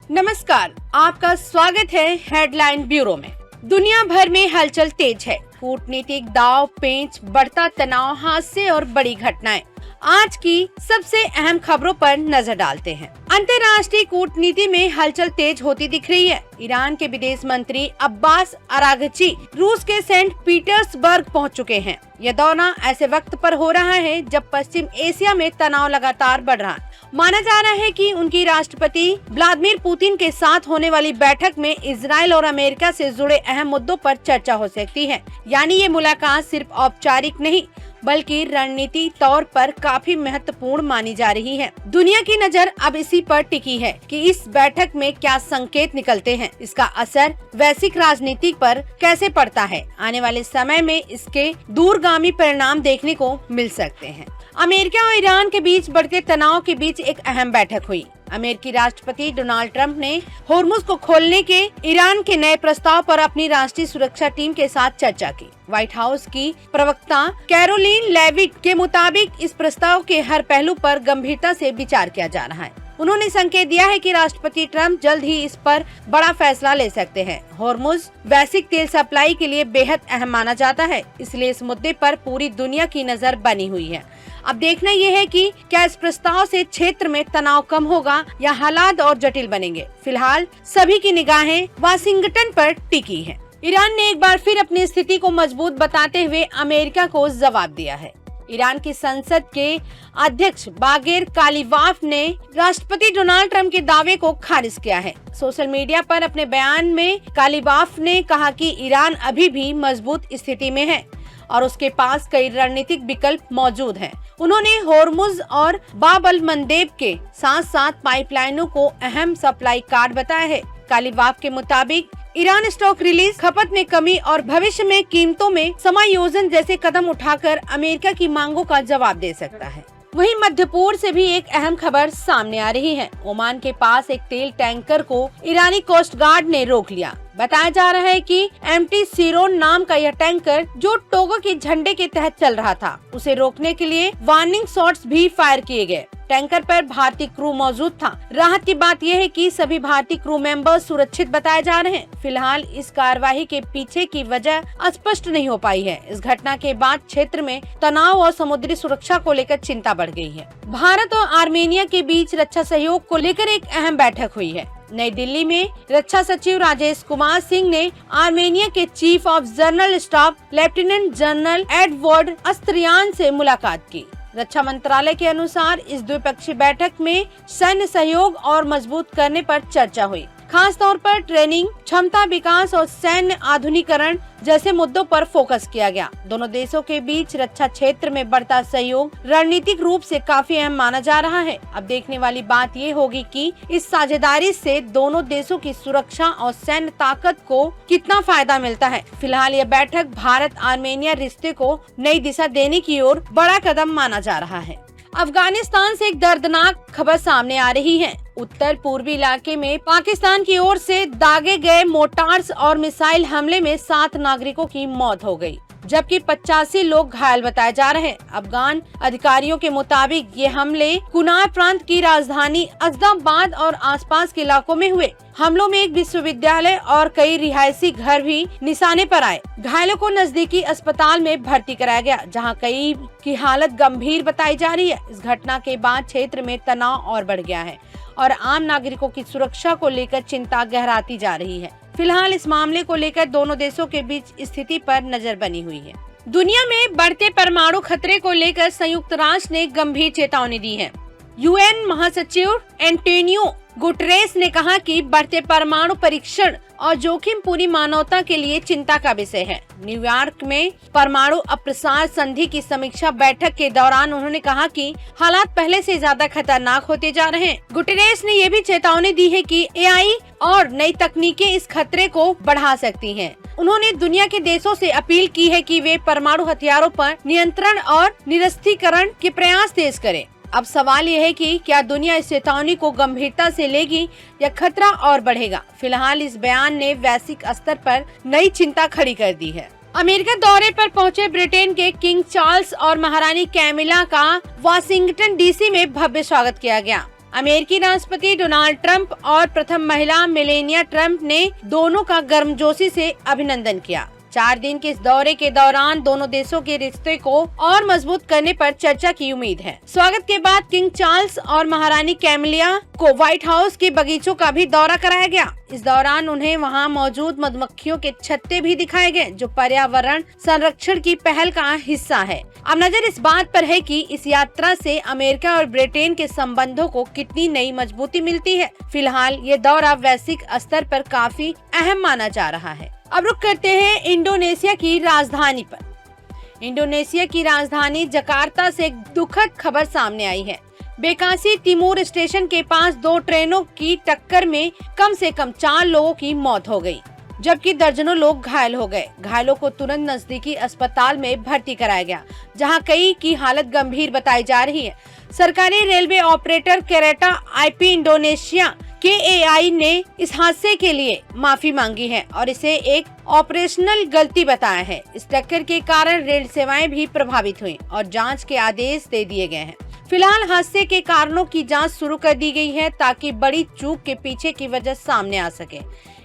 नमस्कार, आपका स्वागत है हेडलाइन ब्यूरो में। दुनिया भर में हलचल तेज है। कूटनीतिक दाव पेंच, बढ़ता तनाव, हादसे और बड़ी घटनाएं। आज की सबसे अहम खबरों पर नजर डालते हैं। अंतर्राष्ट्रीय कूटनीति में हलचल तेज होती दिख रही है। ईरान के विदेश मंत्री अब्बास अरागची रूस के सेंट पीटर्सबर्ग पहुंच चुके हैं। यह दौरा ऐसे वक्त पर हो रहा है जब पश्चिम एशिया में तनाव लगातार बढ़ रहा है। माना जा रहा है कि उनकी राष्ट्रपति व्लादिमीर पुतिन के साथ होने वाली बैठक में इजराइल और अमेरिका से जुड़े अहम मुद्दों पर चर्चा हो सकती है। यानी ये मुलाकात सिर्फ औपचारिक नहीं बल्कि रणनीति तौर पर काफी महत्वपूर्ण मानी जा रही है। दुनिया की नजर अब इसी पर टिकी है कि इस बैठक में क्या संकेत निकलते हैं, इसका असर वैश्विक राजनीति पर कैसे पड़ता है। आने वाले समय में इसके दूरगामी परिणाम देखने को मिल सकते हैं। अमेरिका और ईरान के बीच बढ़ते तनाव के बीच एक अहम बैठक हुई। अमेरिकी राष्ट्रपति डोनाल्ड ट्रंप ने होर्मुज को खोलने के ईरान के नए प्रस्ताव पर अपनी राष्ट्रीय सुरक्षा टीम के साथ चर्चा की। व्हाइट हाउस की प्रवक्ता कैरोलिन लेविट के मुताबिक इस प्रस्ताव के हर पहलू पर गंभीरता से विचार किया जा रहा है। उन्होंने संकेत दिया है कि राष्ट्रपति ट्रंप जल्द ही इस पर बड़ा फैसला ले सकते हैं। होर्मुज वैश्विक तेल सप्लाई के लिए बेहद अहम माना जाता है, इसलिए इस मुद्दे पर पूरी दुनिया की नजर बनी हुई है। अब देखना यह है कि क्या इस प्रस्ताव से क्षेत्र में तनाव कम होगा या हालात और जटिल बनेंगे। फिलहाल सभी की निगाहें वाशिंगटन पर टिकी हैं। ईरान ने एक बार फिर अपनी स्थिति को मजबूत बताते हुए अमेरिका को जवाब दिया है। ईरान की संसद के अध्यक्ष बागेर कालीबाफ ने राष्ट्रपति डोनाल्ड ट्रंप के दावे को खारिज किया है। सोशल मीडिया पर अपने बयान में कालीबाफ ने कहा कि ईरान अभी भी मजबूत स्थिति में है और उसके पास कई रणनीतिक विकल्प मौजूद हैं। उन्होंने होर्मुज और बाब अल मंदेब के साथ साथ पाइपलाइनों को अहम सप्लाई कार्ड बताया है। कालीबाफ के मुताबिक ईरान स्टॉक रिलीज, खपत में कमी और भविष्य में कीमतों में समायोजन जैसे कदम उठाकर अमेरिका की मांगों का जवाब दे सकता है। वहीं मध्य पूर्व से भी एक अहम खबर सामने आ रही है। ओमान के पास एक तेल टैंकर को ईरानी कोस्ट गार्ड ने रोक लिया। बताया जा रहा है कि एमटी सिरोन नाम का यह टैंकर जो टोगो के झंडे के तहत चल रहा था, उसे रोकने के लिए वार्निंग शॉट्स भी फायर किए गए। टैंकर पर भारतीय क्रू मौजूद था। राहत की बात यह है कि सभी भारतीय क्रू मेंबर्स सुरक्षित बताए जा रहे हैं। फिलहाल इस कार्रवाई के पीछे की वजह स्पष्ट नहीं हो पाई है। इस घटना के बाद क्षेत्र में तनाव और समुद्री सुरक्षा को लेकर चिंता बढ़ गई है। भारत और आर्मेनिया के बीच रक्षा सहयोग को लेकर एक अहम बैठक हुई है। नई दिल्ली में रक्षा सचिव राजेश कुमार सिंह ने आर्मेनिया के chief of general staff lieutenant general Edward Asryan से मुलाकात की। रक्षा मंत्रालय के अनुसार इस द्विपक्षीय बैठक में सैन्य सहयोग और मजबूत करने पर चर्चा हुई। खास तौर पर ट्रेनिंग, क्षमता विकास और सैन्य आधुनिकीकरण जैसे मुद्दों पर फोकस किया गया। दोनों देशों के बीच रक्षा क्षेत्र में बढ़ता सहयोग रणनीतिक रूप से काफी अहम माना जा रहा है। अब देखने वाली बात ये होगी कि इस साझेदारी से दोनों देशों की सुरक्षा और सैन्य ताकत को कितना फायदा मिलता है। फिलहाल यह बैठक भारत आर्मेनिया रिश्ते को नई दिशा देने की ओर बड़ा कदम माना जा रहा है। अफगानिस्तान से एक दर्दनाक खबर सामने आ रही है। उत्तर पूर्वी इलाके में पाकिस्तान की ओर से दागे गए मोर्टार्स और मिसाइल हमले में 7 नागरिकों की मौत हो गई, जबकि 85 लोग घायल बताए जा रहे हैं। अफगान अधिकारियों के मुताबिक ये हमले कुनार प्रांत की राजधानी अजदाबाद और आसपास के इलाकों में हुए। हमलों में एक विश्वविद्यालय और कई रिहायशी घर भी निशाने पर आए। घायलों को नजदीकी अस्पताल में भर्ती कराया गया, जहां कई की हालत गंभीर बताई जा रही है। इस घटना के बाद क्षेत्र में तनाव और बढ़ गया है और आम नागरिकों की सुरक्षा को लेकर चिंता गहराती जा रही है। फिलहाल इस मामले को लेकर दोनों देशों के बीच स्थिति पर नजर बनी हुई है। दुनिया में बढ़ते परमाणु खतरे को लेकर संयुक्त राष्ट्र ने गंभीर चेतावनी दी है। यूएन महासचिव एंटोनियो गुटरेस ने कहा कि बढ़ते परमाणु परीक्षण और जोखिम पूरी मानवता के लिए चिंता का विषय है। न्यूयॉर्क में परमाणु अप्रसार संधि की समीक्षा बैठक के दौरान उन्होंने कहा कि हालात पहले से ज्यादा खतरनाक होते जा रहे हैं। गुटेरेस ने यह भी चेतावनी दी है कि एआई और नई तकनीकें इस खतरे को बढ़ा सकती हैं। उन्होंने दुनिया के देशों से अपील की है कि वे परमाणु हथियारों पर नियंत्रण और निरस्त्रीकरण के प्रयास तेज करें। अब सवाल यह है कि क्या दुनिया इस चेतावनी को गंभीरता से लेगी या खतरा और बढ़ेगा। फिलहाल इस बयान ने वैश्विक स्तर पर नई चिंता खड़ी कर दी है। अमेरिका दौरे पर पहुंचे ब्रिटेन के किंग चार्ल्स और महारानी कैमिला का वाशिंगटन डीसी में भव्य स्वागत किया गया। अमेरिकी राष्ट्रपति डोनाल्ड ट्रंप और प्रथम महिला मेलेनिया ट्रंप ने दोनों का गर्मजोशी से अभिनंदन किया। 4 दिन के इस दौरे के दौरान दोनों देशों के रिश्ते को और मजबूत करने पर चर्चा की उम्मीद है। स्वागत के बाद किंग चार्ल्स और महारानी कैमिलिया को व्हाइट हाउस के बगीचों का भी दौरा कराया गया। इस दौरान उन्हें वहां मौजूद मधुमक्खियों के छत्ते भी दिखाए गए, जो पर्यावरण संरक्षण की पहल का हिस्सा है। अब नजर इस बात पर है कि इस यात्रा से अमेरिका और ब्रिटेन के संबंधों को कितनी नई मजबूती मिलती है। फिलहाल ये दौरा वैश्विक स्तर पर काफी अहम माना जा रहा है। अब रुक करते हैं इंडोनेशिया की राजधानी पर। इंडोनेशिया की राजधानी जकार्ता से एक दुखद खबर सामने आई है। बेकासी तिमूर स्टेशन के पास 2 ट्रेनों की टक्कर में कम से कम 4 लोगों की मौत हो गई, जबकि दर्जनों लोग घायल हो गए। घायलों को तुरंत नजदीकी अस्पताल में भर्ती कराया गया, जहां कई की हालत गंभीर बताई जा रही है। सरकारी railway operator Kereta Api Indonesia KAI ने इस हादसे के लिए माफी मांगी है और इसे एक ऑपरेशनल गलती बताया है। इस टक्कर के कारण रेल सेवाएं भी प्रभावित हुई और जांच के आदेश दे दिए गए हैं। फिलहाल हादसे के कारणों की जांच शुरू कर दी गई है, ताकि बड़ी चूक के पीछे की वजह सामने आ सके।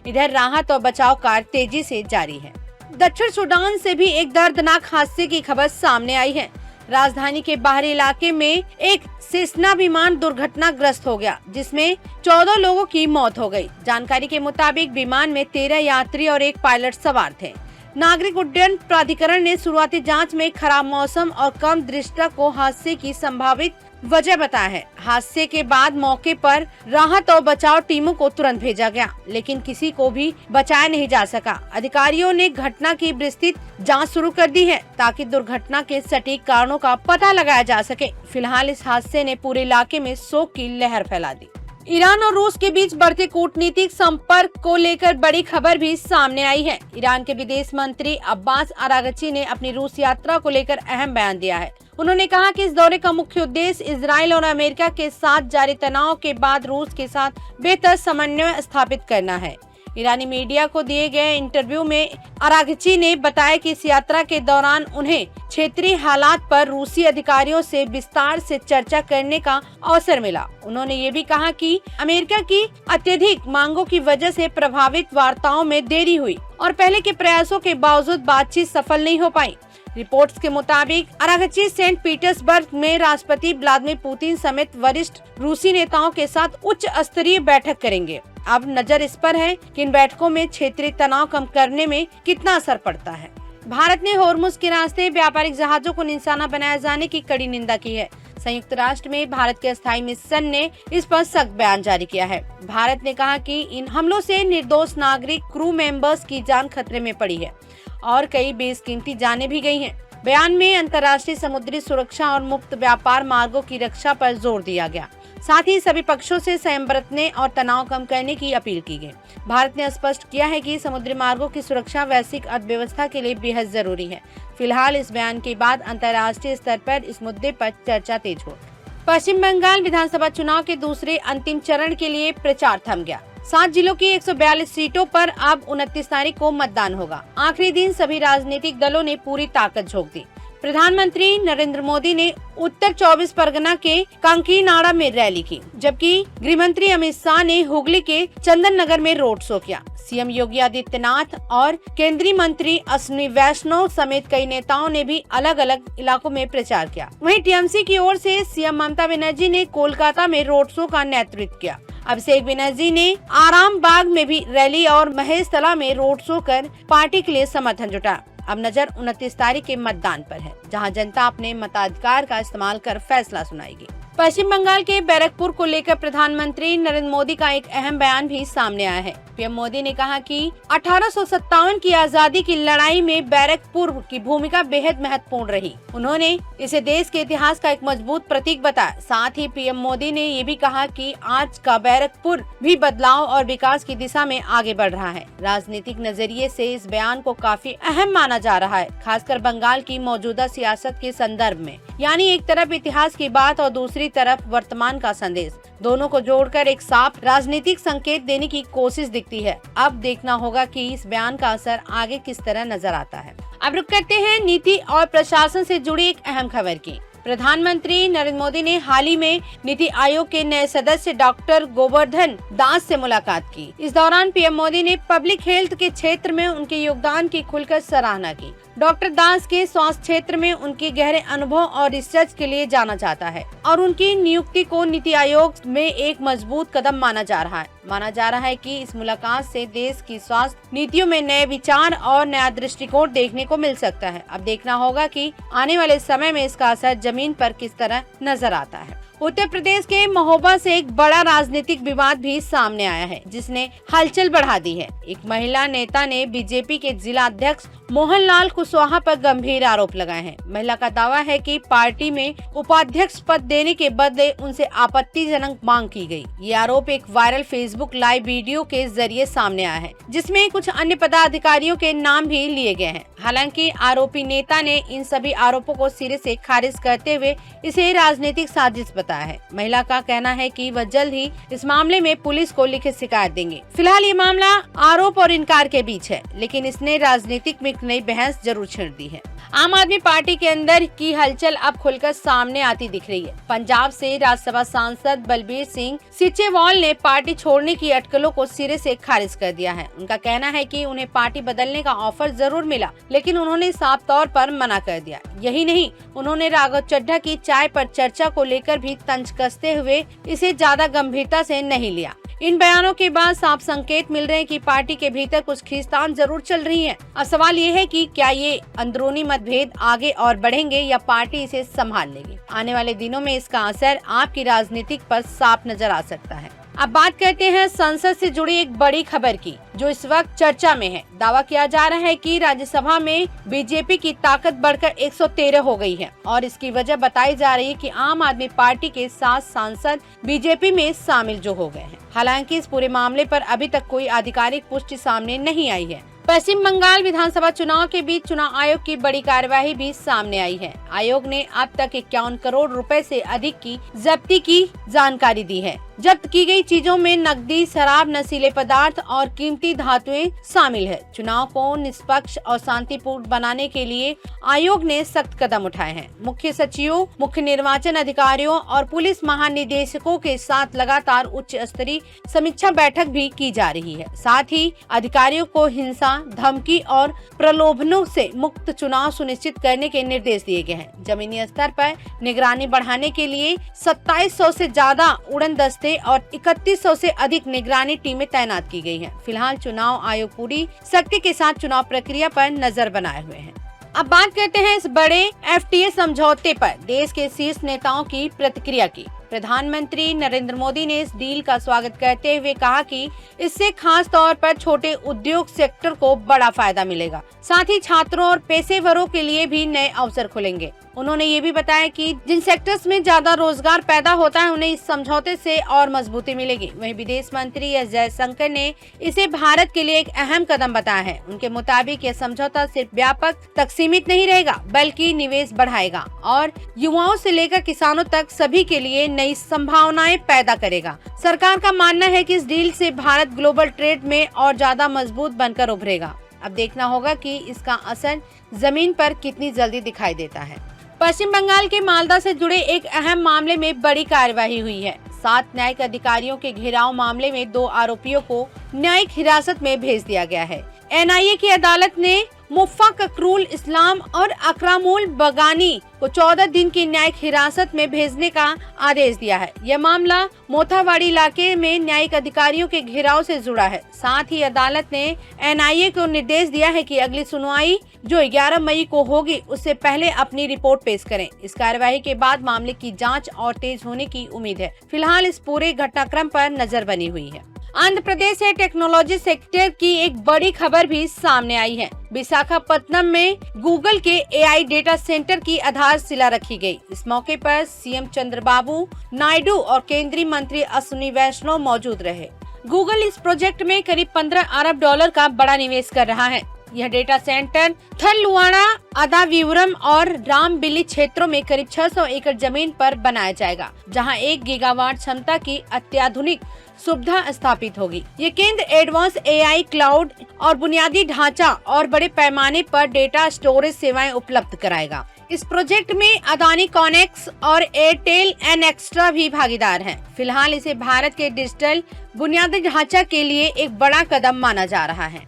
इधर राहत और बचाव कार्य तेजी से जारी है। दक्षिण सूडान से भी एक दर्दनाक हादसे की खबर सामने आई है। राजधानी के बाहरी इलाके में एक सेस्ना विमान दुर्घटनाग्रस्त हो गया, जिसमें 14 लोगों की मौत हो गई। जानकारी के मुताबिक विमान में 13 यात्री और एक पायलट सवार थे। नागरिक उड्डयन प्राधिकरण ने शुरुआती जांच में खराब मौसम और कम दृश्यता को हादसे की संभावित वजह बताया है। हादसे के बाद मौके पर राहत और बचाव टीमों को तुरंत भेजा गया, लेकिन किसी को भी बचाया नहीं जा सका। अधिकारियों ने घटना की विस्तृत जांच शुरू कर दी है, ताकि दुर्घटना के सटीक कारणों का पता लगाया जा सके। फिलहाल इस हादसे ने पूरे इलाके में शोक की लहर फैला दी। ईरान और रूस के बीच बढ़ते कूटनीतिक संपर्क को लेकर बड़ी खबर भी सामने आई है। ईरान के विदेश मंत्री अब्बास अरागची ने अपनी रूस यात्रा को लेकर अहम बयान दिया है। उन्होंने कहा कि इस दौरे का मुख्य उद्देश्य इजराइल और अमेरिका के साथ जारी तनाव के बाद रूस के साथ बेहतर समन्वय स्थापित करना है। ईरानी मीडिया को दिए गए इंटरव्यू में अरागची ने बताया कि इस यात्रा के दौरान उन्हें क्षेत्रीय हालात पर रूसी अधिकारियों से विस्तार से चर्चा करने का अवसर मिला। उन्होंने ये भी कहा कि अमेरिका की अत्यधिक मांगों की वजह से प्रभावित वार्ताओं में देरी हुई और पहले के प्रयासों के बावजूद बातचीत सफल नहीं हो पाई। रिपोर्ट्स के मुताबिक अरागची सेंट पीटर्सबर्ग में राष्ट्रपति व्लादिमीर पुतिन समेत वरिष्ठ रूसी नेताओं के साथ उच्च स्तरीय बैठक करेंगे। अब नजर इस पर है कि इन बैठकों में क्षेत्रीय तनाव कम करने में कितना असर पड़ता है। भारत ने होर्मुज के रास्ते व्यापारिक जहाजों को निशाना बनाए जाने की कड़ी निंदा की है। संयुक्त राष्ट्र में भारत के अस्थायी मिशन ने इस पर सख्त बयान जारी किया है। भारत ने कहा कि इन हमलों से निर्दोष नागरिक क्रू मेंबर्स की जान खतरे में पड़ी है और कई बेशकीमती जानें भी गई हैं। बयान में अंतर्राष्ट्रीय समुद्री सुरक्षा और मुक्त व्यापार मार्गों की रक्षा पर जोर दिया गया। साथ ही सभी पक्षों से संयम बरतने और तनाव कम करने की अपील की गई। भारत ने स्पष्ट किया है कि समुद्री मार्गों की सुरक्षा वैश्विक अर्थव्यवस्था के लिए बेहद जरूरी है। फिलहाल इस बयान के बाद अंतर्राष्ट्रीय स्तर पर इस मुद्दे पर चर्चा तेज हो। पश्चिम बंगाल विधानसभा चुनाव के दूसरे अंतिम चरण के लिए प्रचार थम गया। 7 जिलों की 142 सीटों पर अब 29 तारीख को मतदान होगा। आखिरी दिन सभी राजनीतिक दलों ने पूरी ताकत झोंक दी। प्रधानमंत्री नरेंद्र मोदी ने उत्तर 24 परगना के कांकीनाड़ा में रैली की, जबकि गृह मंत्री अमित शाह ने हुगली के चंदन नगर में रोड शो किया। सीएम योगी आदित्यनाथ और केंद्रीय मंत्री अश्विनी वैष्णव समेत कई नेताओं ने भी अलग अलग इलाकों में प्रचार किया। वहीं टीएमसी की ओर से सीएम ममता बनर्जी ने कोलकाता में रोड शो का नेतृत्व किया। अभिषेक बनर्जी ने आराम बाग में भी रैली और महेशतला में रोड शो कर पार्टी के लिए समर्थन जुटा। अब नजर 29 तारीख के मतदान पर है, जहां जनता अपने मताधिकार का इस्तेमाल कर फैसला सुनाएगी। पश्चिम बंगाल के बैरकपुर को लेकर प्रधानमंत्री नरेंद्र मोदी का एक अहम बयान भी सामने आया है। पीएम मोदी ने कहा कि 1857 की आजादी की लड़ाई में बैरकपुर की भूमिका बेहद महत्वपूर्ण रही। उन्होंने इसे देश के इतिहास का एक मजबूत प्रतीक बताया। साथ ही पीएम मोदी ने ये भी कहा कि आज का बैरकपुर भी बदलाव और विकास की दिशा में आगे बढ़ रहा है। राजनीतिक नजरिए से इस बयान को काफी अहम माना जा रहा है, खासकर बंगाल की मौजूदा सियासत के संदर्भ में। यानी एक तरफ इतिहास की बात और दूसरी तरफ वर्तमान का संदेश, दोनों को जोड़कर एक साफ राजनीतिक संकेत देने की कोशिश दिखती है। अब देखना होगा कि इस बयान का असर आगे किस तरह नजर आता है। अब रुक करते हैं नीति और प्रशासन से जुड़ी एक अहम खबर की। प्रधानमंत्री नरेंद्र मोदी ने हाल ही में नीति आयोग के नए सदस्य डॉक्टर गोवर्धन दास से मुलाकात की। इस दौरान पीएम मोदी ने पब्लिक हेल्थ के क्षेत्र में उनके योगदान की खुलकर सराहना की। डॉक्टर दास के स्वास्थ्य क्षेत्र में उनके गहरे अनुभव और रिसर्च के लिए जाना जाता है और उनकी नियुक्ति को नीति आयोग में एक मजबूत कदम माना जा रहा है। माना जा रहा है कि इस मुलाकात से देश की स्वास्थ्य नीतियों में नए विचार और नया दृष्टिकोण देखने को मिल सकता है। अब देखना होगा कि आने वाले समय में इसका असर जमीन पर किस तरह नजर आता है। उत्तर प्रदेश के महोबा से एक बड़ा राजनीतिक विवाद भी सामने आया है, जिसने हलचल बढ़ा दी है। एक महिला नेता ने बीजेपी के जिला अध्यक्ष मोहनलाल कुशवाहा पर गंभीर आरोप लगाए हैं। महिला का दावा है कि पार्टी में उपाध्यक्ष पद देने के बदले उनसे आपत्तिजनक मांग की गई। ये आरोप एक वायरल फेसबुक लाइव वीडियो के जरिए सामने आया है, जिसमें कुछ अन्य पदाधिकारियों के नाम भी लिए गए हैं। हालांकि आरोपी नेता ने इन सभी आरोपों को सिरे से खारिज करते हुए इसे राजनीतिक साजिश बताया है। महिला का कहना है कि वह जल्द ही इस मामले में पुलिस को लिखित शिकायत देंगे। फिलहाल ये मामला आरोप और इनकार के बीच है, लेकिन इसने राजनीतिक में एक नई बहस जरूर छेड़ दी है। आम आदमी पार्टी के अंदर की हलचल अब खुलकर सामने आती दिख रही है। पंजाब से राज्यसभा सांसद बलबीर सिंह सीचेवाल ने पार्टी छोड़ने की अटकलों को सिरे से खारिज कर दिया है। उनका कहना है कि उन्हें पार्टी बदलने का ऑफर जरूर मिला, लेकिन उन्होंने साफ तौर पर मना कर दिया। यही नहीं, उन्होंने राघव चड्ढा की चाय पर चर्चा को लेकर भी तंज कसते हुए इसे ज्यादा गंभीरता से नहीं लिया। इन बयानों के बाद साफ संकेत मिल रहे हैं कि पार्टी के भीतर कुछ खींचतान जरूर चल रही है। अब सवाल ये है कि क्या ये अंदरूनी मतभेद आगे और बढ़ेंगे या पार्टी इसे संभाल लेगी। आने वाले दिनों में इसका असर आपकी राजनीतिक पर साफ नजर आ सकता है। अब बात करते हैं संसद से जुड़ी एक बड़ी खबर की, जो इस वक्त चर्चा में है। दावा किया जा रहा है कि राज्यसभा में बीजेपी की ताकत बढ़कर 113 हो गई है और इसकी वजह बताई जा रही है कि आम आदमी पार्टी के 7 सांसद बीजेपी में शामिल जो हो गए हैं। हालांकि इस पूरे मामले पर अभी तक कोई आधिकारिक पुष्टि सामने नहीं आई है। पश्चिम बंगाल विधानसभा चुनाव के बीच चुनाव आयोग की बड़ी कार्यवाही भी सामने आई है। आयोग ने अब तक 51 करोड़ रुपए से अधिक की जब्ती की जानकारी दी है। जब्त की गई चीजों में नकदी, शराब, नशीले पदार्थ और कीमती धातुएं शामिल है। चुनाव को निष्पक्ष और शांतिपूर्ण बनाने के लिए आयोग ने सख्त कदम उठाए हैं। मुख्य सचिवों, मुख्य निर्वाचन अधिकारियों और पुलिस महानिदेशकों के साथ लगातार उच्च स्तरीय समीक्षा बैठक भी की जा रही है। साथ ही अधिकारियों को हिंसा, धमकी और प्रलोभनों से मुक्त चुनाव सुनिश्चित करने के निर्देश दिए गए हैं। जमीनी स्तर पर निगरानी बढ़ाने के लिए 2700 से ज्यादा उड़न दस्ते और 3100 से अधिक निगरानी टीमें तैनात की गई हैं। फिलहाल चुनाव आयोग पूरी सख्ती के साथ चुनाव प्रक्रिया पर नजर बनाए हुए हैं। अब बात करते हैं इस बड़े एफटीए समझौते पर देश के शीर्ष नेताओं की प्रतिक्रिया की। प्रधानमंत्री नरेंद्र मोदी ने इस डील का स्वागत करते हुए कहा कि इससे खास तौर पर छोटे उद्योग सेक्टर को बड़ा फायदा मिलेगा। साथ ही छात्रों और पेशेवरों के लिए भी नए अवसर खुलेंगे। उन्होंने ये भी बताया कि जिन सेक्टर्स में ज्यादा रोजगार पैदा होता है उन्हें इस समझौते से और मजबूती मिलेगी। वहीं विदेश मंत्री एस जयशंकर ने इसे भारत के लिए एक अहम कदम बताया है। उनके मुताबिक यह समझौता सिर्फ व्यापक तक सीमित नहीं रहेगा, बल्कि निवेश बढ़ाएगा और युवाओं से लेकर किसानों तक सभी के लिए नई संभावनाएं पैदा करेगा। सरकार का मानना है कि इस डील से भारत ग्लोबल ट्रेड में और ज्यादा मजबूत बनकर उभरेगा। अब देखना होगा कि इसका असर जमीन पर कितनी जल्दी दिखाई देता है। पश्चिम बंगाल के मालदा से जुड़े एक अहम मामले में बड़ी कार्यवाही हुई है। 7 न्यायिक अधिकारियों के घेराव मामले में 2 आरोपियों को न्यायिक हिरासत में भेज दिया गया है। एनआईए की अदालत ने मुफ्फाकरुल इस्लाम और अकरामुल बगानी को 14 दिन की न्यायिक हिरासत में भेजने का आदेश दिया है। यह मामला मोथावाड़ी इलाके में न्यायिक अधिकारियों के घेराव से जुड़ा है। साथ ही अदालत ने एनआईए को निर्देश दिया है कि अगली सुनवाई जो 11 मई को होगी उससे पहले अपनी रिपोर्ट पेश करें। इस कार्यवाही के बाद मामले की जांच और तेज होने की उम्मीद है। फिलहाल इस पूरे घटनाक्रम पर नजर बनी हुई है। आंध्र प्रदेश से टेक्नोलॉजी सेक्टर की एक बड़ी खबर भी सामने आई है। विशाखापत्तनम में गूगल के एआई डेटा सेंटर की आधारशिला रखी गई। इस मौके पर सीएम चंद्रबाबू नायडू और केंद्रीय मंत्री अश्विनी वैष्णव मौजूद रहे। गूगल इस प्रोजेक्ट में करीब 15 अरब डॉलर का बड़ा निवेश कर रहा है। यह डेटा सेंटर थरलुआना, अदाविवरम और रामबिली क्षेत्रों में करीब 600 एकड़ जमीन पर बनाया जाएगा, जहां 1 गीगावाट क्षमता की अत्याधुनिक सुविधा स्थापित होगी। ये केंद्र एडवांस एआई, क्लाउड और बुनियादी ढांचा और बड़े पैमाने पर डेटा स्टोरेज सेवाएं उपलब्ध कराएगा। इस प्रोजेक्ट में अदानी कॉनेक्स और एयरटेल एंड एक्स्ट्रा भी भागीदार हैं। फिलहाल इसे भारत के डिजिटल बुनियादी ढांचा के लिए एक बड़ा कदम माना जा रहा है।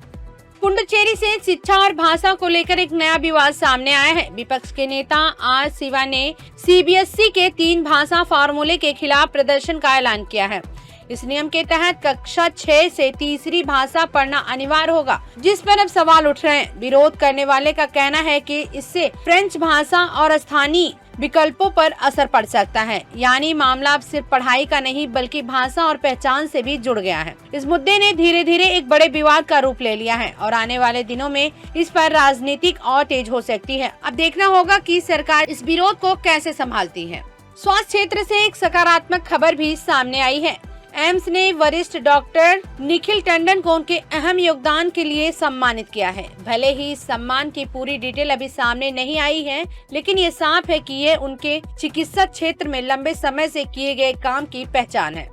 पुडुचेरी से शिक्षा और भाषा को लेकर एक नया विवाद सामने आया है। विपक्ष के नेता आर शिवा ने सीबीएसई के 3 भाषा फार्मूले के खिलाफ प्रदर्शन का ऐलान किया है। इस नियम के तहत कक्षा 6 से तीसरी भाषा पढ़ना अनिवार्य होगा, जिस पर अब सवाल उठ रहे हैं। विरोध करने वाले का कहना है कि इससे फ्रेंच भाषा और स्थानीय विकल्पों पर असर पड़ सकता है, यानी मामला अब सिर्फ पढ़ाई का नहीं बल्कि भाषा और पहचान से भी जुड़ गया है। इस मुद्दे ने धीरे धीरे एक बड़े विवाद का रूप ले लिया है और आने वाले दिनों में इस पर राजनीतिक और तेज हो सकती है। अब देखना होगा कि सरकार इस विरोध को कैसे संभालती है। स्वास्थ्य क्षेत्र से एक सकारात्मक खबर भी सामने आई है। एम्स ने वरिष्ठ डॉक्टर निखिल टंडन को उनके अहम योगदान के लिए सम्मानित किया है। भले ही इस सम्मान की पूरी डिटेल अभी सामने नहीं आई है, लेकिन ये साफ है कि ये उनके चिकित्सा क्षेत्र में लंबे समय से किए गए काम की पहचान है।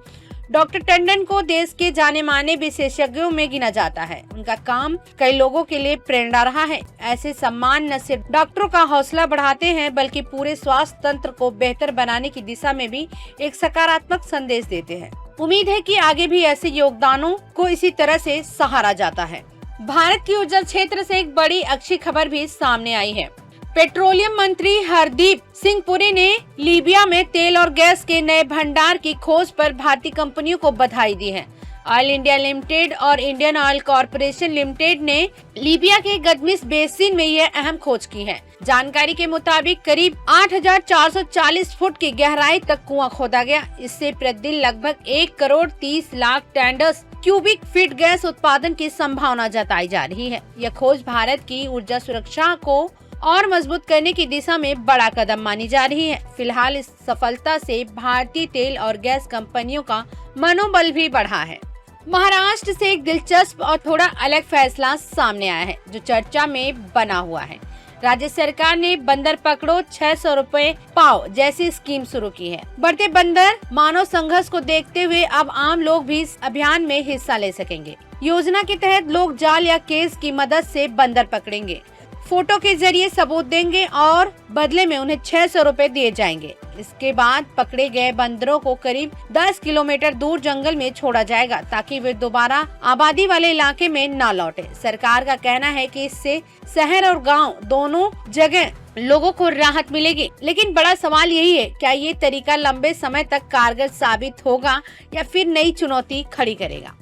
डॉक्टर टंडन को देश के जाने माने विशेषज्ञों में गिना जाता है। उनका काम कई लोगों के लिए प्रेरणा रहा है। ऐसे सम्मान न सिर्फ डॉक्टरों का हौसला बढ़ाते हैं बल्कि पूरे स्वास्थ्य तंत्र को बेहतर बनाने की दिशा में भी एक सकारात्मक संदेश देते हैं। उम्मीद है कि आगे भी ऐसे योगदानों को इसी तरह से सहारा जाता है। भारत की ऊर्जा क्षेत्र से एक बड़ी अच्छी खबर भी सामने आई है। पेट्रोलियम मंत्री हरदीप सिंह पुरी ने लीबिया में तेल और गैस के नए भंडार की खोज पर भारतीय कंपनियों को बधाई दी है। ऑयल इंडिया लिमिटेड और इंडियन ऑयल कॉरपोरेशन लिमिटेड ने लीबिया के गदमिस बेसिन में यह अहम खोज की है। जानकारी के मुताबिक करीब 8,440 फुट की गहराई तक कुआं खोदा गया। इससे प्रतिदिन लगभग 1,30,00,000 टैंडर्स क्यूबिक फीट गैस उत्पादन की संभावना जताई जा रही है। यह खोज भारत की ऊर्जा सुरक्षा को और मजबूत करने की दिशा में बड़ा कदम मानी जा रही है। फिलहाल इस सफलता से भारतीय तेल और गैस कंपनियों का मनोबल भी बढ़ा है। महाराष्ट्र से एक दिलचस्प और थोड़ा अलग फैसला सामने आया है जो चर्चा में बना हुआ है। राज्य सरकार ने बंदर पकड़ो 600 रुपए पाओ जैसी स्कीम शुरू की है। बढ़ते बंदर मानव संघर्ष को देखते हुए अब आम लोग भी इस अभियान में हिस्सा ले सकेंगे। योजना के तहत लोग जाल या केस की मदद से बंदर पकड़ेंगे, फोटो के जरिए सबूत देंगे और बदले में उन्हें 600 रुपए दिए जाएंगे। इसके बाद पकड़े गए बंदरों को करीब 10 किलोमीटर दूर जंगल में छोड़ा जाएगा ताकि वे दोबारा आबादी वाले इलाके में न लौटे। सरकार का कहना है कि इससे शहर और गांव दोनों जगह लोगों को राहत मिलेगी। लेकिन बड़ा सवाल यही है, क्या ये तरीका लंबे समय तक कारगर साबित होगा या फिर नई चुनौती खड़ी करेगा।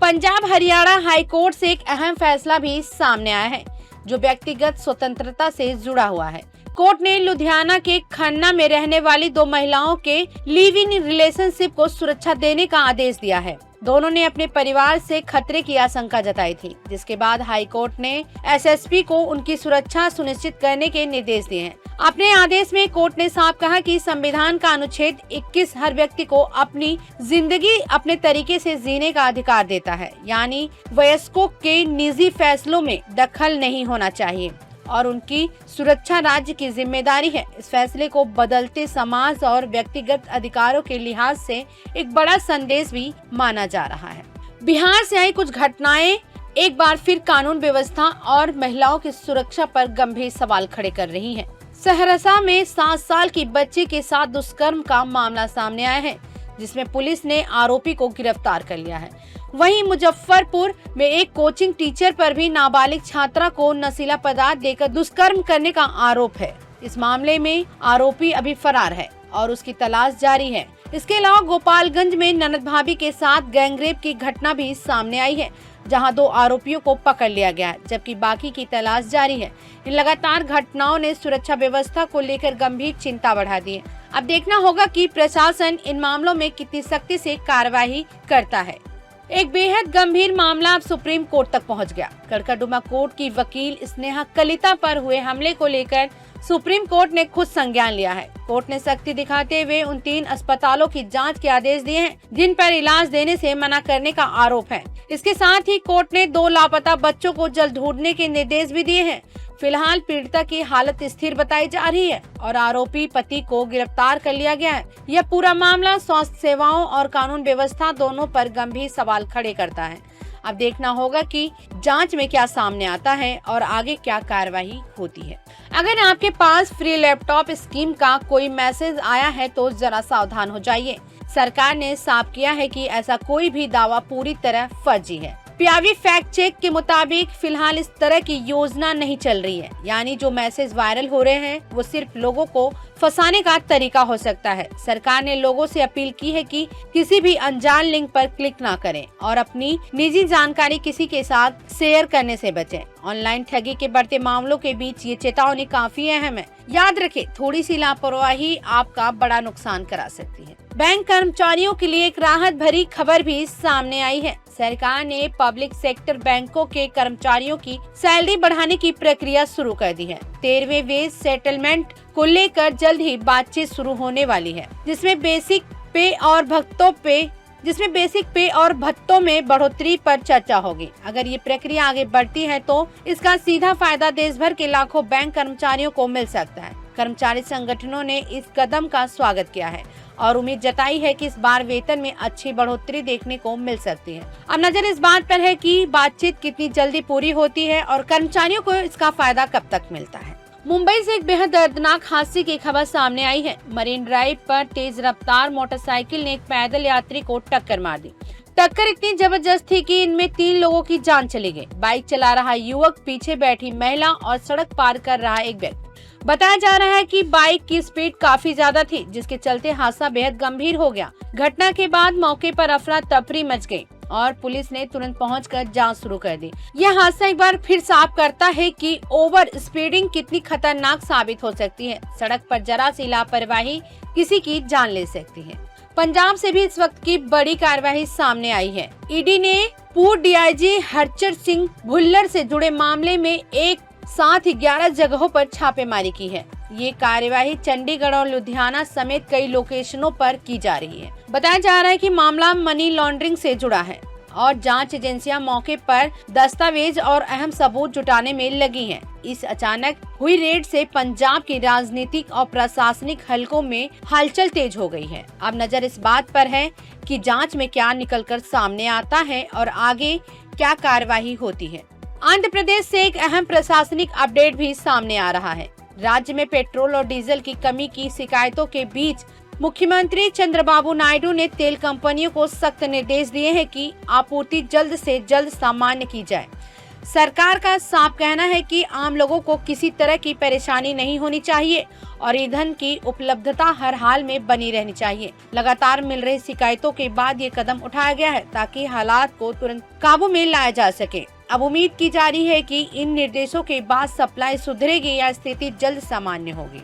पंजाब हरियाणा हाई कोर्ट से एक अहम फैसला भी सामने आया है जो व्यक्तिगत स्वतंत्रता से जुड़ा हुआ है। कोर्ट ने लुधियाना के खन्ना में रहने वाली 2 महिलाओं के लिव इन रिलेशनशिप को सुरक्षा देने का आदेश दिया है। दोनों ने अपने परिवार से खतरे की आशंका जताई थी, जिसके बाद हाई कोर्ट ने एसएसपी को उनकी सुरक्षा सुनिश्चित करने के निर्देश दिए हैं। अपने आदेश में कोर्ट ने साफ कहा कि संविधान का अनुच्छेद 21 हर व्यक्ति को अपनी जिंदगी अपने तरीके से जीने का अधिकार देता है, यानी वयस्कों के निजी फैसलों में दखल नहीं होना चाहिए और उनकी सुरक्षा राज्य की जिम्मेदारी है। इस फैसले को बदलते समाज और व्यक्तिगत अधिकारों के लिहाज से एक बड़ा संदेश भी माना जा रहा है। बिहार से आई कुछ घटनाएं एक बार फिर कानून व्यवस्था और महिलाओं की सुरक्षा पर गंभीर सवाल खड़े कर रही हैं। सहरसा में 7 साल की बच्ची के साथ दुष्कर्म का मामला सामने आया है, जिसमें पुलिस ने आरोपी को गिरफ्तार कर लिया है। वहीं मुजफ्फरपुर में एक कोचिंग टीचर पर भी नाबालिग छात्रा को नशीला पदार्थ देकर दुष्कर्म करने का आरोप है। इस मामले में आरोपी अभी फरार है और उसकी तलाश जारी है। इसके अलावा गोपालगंज में ननद भाभी के साथ गैंगरेप की घटना भी सामने आई है, जहां 2 आरोपियों को पकड़ लिया गया है, जबकि बाकी की तलाश जारी है। इन लगातार घटनाओं ने सुरक्षा व्यवस्था को लेकर गंभीर चिंता बढ़ा दी है। अब देखना होगा कि प्रशासन इन मामलों में कितनी सख्ती से कार्रवाई करता है। एक बेहद गंभीर मामला अब सुप्रीम कोर्ट तक पहुंच गया। कड़कड़डुमा कोर्ट की वकील स्नेहा कलिता पर हुए हमले को लेकर सुप्रीम कोर्ट ने खुद संज्ञान लिया है। कोर्ट ने सख्ती दिखाते हुए उन 3 अस्पतालों की जांच के आदेश दिए हैं जिन पर इलाज देने से मना करने का आरोप है। इसके साथ ही कोर्ट ने 2 लापता बच्चों को जल्द ढूंढने के निर्देश भी दिए हैं। फिलहाल पीड़िता की हालत स्थिर बताई जा रही है और आरोपी पति को गिरफ्तार कर लिया गया है। यह पूरा मामला स्वास्थ्य सेवाओं और कानून व्यवस्था दोनों पर गंभीर सवाल खड़े करता है। अब देखना होगा कि जांच में क्या सामने आता है और आगे क्या कार्रवाई होती है। अगर आपके पास फ्री लैपटॉप स्कीम का कोई मैसेज आया है तो जरा सावधान हो जाइए। सरकार ने साफ किया है कि ऐसा कोई भी दावा पूरी तरह फर्जी है। पियावी फैक्ट चेक के मुताबिक फिलहाल इस तरह की योजना नहीं चल रही है, यानी जो मैसेज वायरल हो रहे हैं वो सिर्फ लोगों को फंसाने का तरीका हो सकता है। सरकार ने लोगों से अपील की है कि किसी भी अनजान लिंक पर क्लिक ना करें और अपनी निजी जानकारी किसी के साथ शेयर करने से बचें। ऑनलाइन ठगी के बढ़ते मामलों के बीच ये चेतावनी काफी अहम है। याद रखें, थोड़ी सी लापरवाही आपका बड़ा नुकसान करा सकती है। बैंक कर्मचारियों के लिए एक राहत भरी खबर भी सामने आई है। सरकार ने पब्लिक सेक्टर बैंकों के कर्मचारियों की सैलरी बढ़ाने की प्रक्रिया शुरू कर दी है। 13वें वेज सेटलमेंट को लेकर जल्द ही बातचीत शुरू होने वाली है, जिसमें बेसिक पे और भत्तों में बढ़ोतरी पर चर्चा होगी। अगर ये प्रक्रिया आगे बढ़ती है तो इसका सीधा फायदा देश भर के लाखों बैंक कर्मचारियों को मिल सकता है। कर्मचारी संगठनों ने इस कदम का स्वागत किया है और उम्मीद जताई है कि इस बार वेतन में अच्छी बढ़ोतरी देखने को मिल सकती है। अब नजर इस बात पर है कि बातचीत कितनी जल्दी पूरी होती है और कर्मचारियों को इसका फायदा कब तक मिलता है। मुंबई से एक बेहद दर्दनाक हादसे की खबर सामने आई है। मरीन ड्राइव पर तेज रफ्तार मोटरसाइकिल ने एक पैदल यात्री को टक्कर मार दी। टक्कर इतनी जबरदस्त थी कि इनमें 3 लोगों की जान चली गई। बाइक चला रहा युवक, पीछे बैठी महिला और सड़क पार कर रहा एक व्यक्ति। बताया जा रहा है कि बाइक की स्पीड काफी ज्यादा थी, जिसके चलते हादसा बेहद गंभीर हो गया। घटना के बाद मौके पर अफरा तफरी मच गई और पुलिस ने तुरंत पहुंचकर जांच शुरू कर दी। यह हादसा एक बार फिर साफ करता है कि ओवर स्पीडिंग कितनी खतरनाक साबित हो सकती है। सड़क पर जरा सी लापरवाही किसी की जान ले सकती है। पंजाब से भी इस वक्त की बड़ी कार्रवाई सामने आई है। ईडी ने पूर्व डीआईजी हरचर सिंह भुल्लर से जुड़े मामले में एक साथ 11 जगहों पर छापेमारी की है। ये कार्यवाही चंडीगढ़ और लुधियाना समेत कई लोकेशनों पर की जा रही है। बताया जा रहा है कि मामला मनी लॉन्ड्रिंग से जुड़ा है और जांच एजेंसियां मौके पर दस्तावेज और अहम सबूत जुटाने में लगी हैं। इस अचानक हुई रेड से पंजाब के राजनीतिक और प्रशासनिक हलकों में हलचल तेज हो गई है। अब नजर इस बात पर है कि जांच में क्या निकलकर सामने आता है और आगे क्या कार्रवाई होती है। आंध्र प्रदेश से एक अहम प्रशासनिक अपडेट भी सामने आ रहा है। राज्य में पेट्रोल और डीजल की कमी की शिकायतों के बीच मुख्यमंत्री चंद्रबाबू नायडू ने तेल कंपनियों को सख्त निर्देश दिए हैं कि आपूर्ति जल्द से जल्द सामान्य की जाए। सरकार का साफ कहना है कि आम लोगों को किसी तरह की परेशानी नहीं होनी चाहिए और ईंधन की उपलब्धता हर हाल में बनी रहनी चाहिए। लगातार मिल रही शिकायतों के बाद ये कदम उठाया गया है ताकि हालात को तुरंत काबू में लाया जा सके। अब उम्मीद की जा रही है कि इन निर्देशों के बाद सप्लाई सुधरेगी या स्थिति जल्द सामान्य होगी।